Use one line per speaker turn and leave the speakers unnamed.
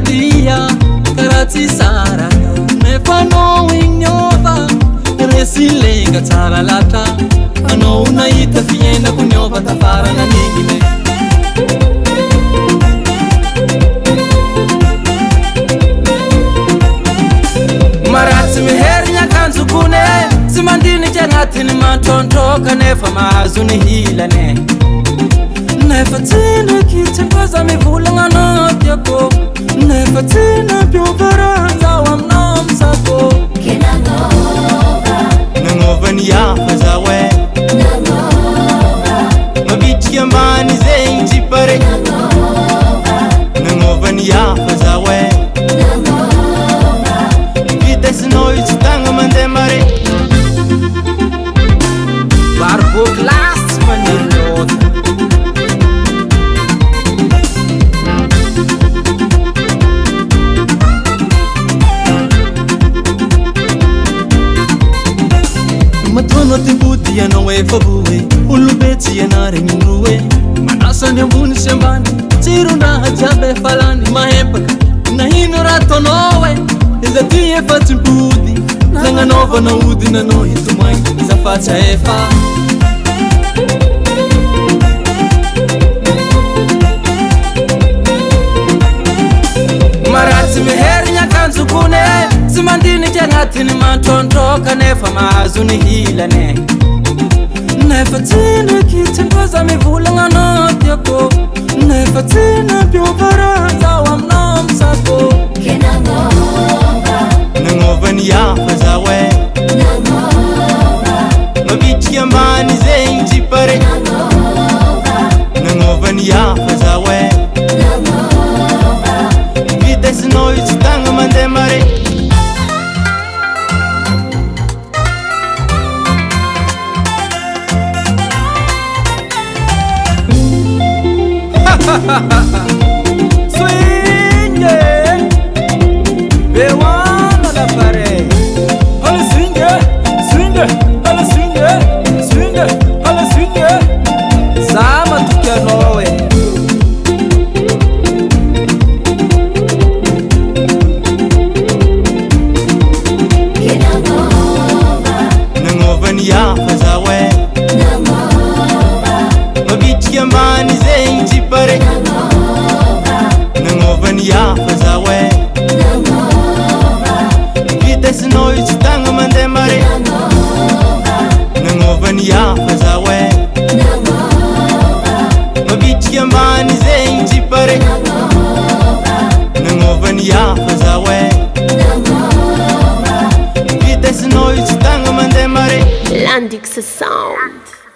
dia karatsy sara nefanao igniova resilenga tsara latra anao nahita fiainako niova tafarana nigime maratsy miherigna akanjokone tsy mandiniky agnatiny mantrôntrôka nefa mahazo ny hilane nefa tsinaky tsy mbaza mivolagna anao tiako nefa tsinampiovarahanzaho aminao misako nagnova ny hafa zaho e mabitriky ambany zegny jipare nagnova ny hafa zaho e vitesinao io tsy tagna mandeha mare barbo klasy tsy maniry loatra matono timbody ianao efa voe olobe tsy ianaregninroe manasany ambony sy ambany tsirondraha jiaby efa lany mahempaka nahino raha ataonao e iza ty efa tsimbody nagnanaovana odinanao hitomaigny zafatsy efa maratsy miherigna akanjokone tsy mandiniky agnatiny mantrôntrôka nefa mahazo ny hilane nefa tsinaky tsy mbaza mivolagna anao tiako nefa tsinampiovarahanzaho aminao misako nagnova ny hafa zaho e mabitriky ambany zegny jipare nagnova ny hafa zaho e vitesinao io tsy tagna mandeha mare swinge bewana la pare ala swinge swinge ala swinge swinge ala swinge zama tukianao e nagnova ny hafa zaho e mabitriky ambany zegny jipare nagnova ny hafa zaho e vitesinao io tsy tagna mandeha mare nagnova ny hafa zaho e mabitriky ambany zegny jipare nagnova ny hafa zaho e vitesinao io tsy tagna mandeha mare
Landix Sound.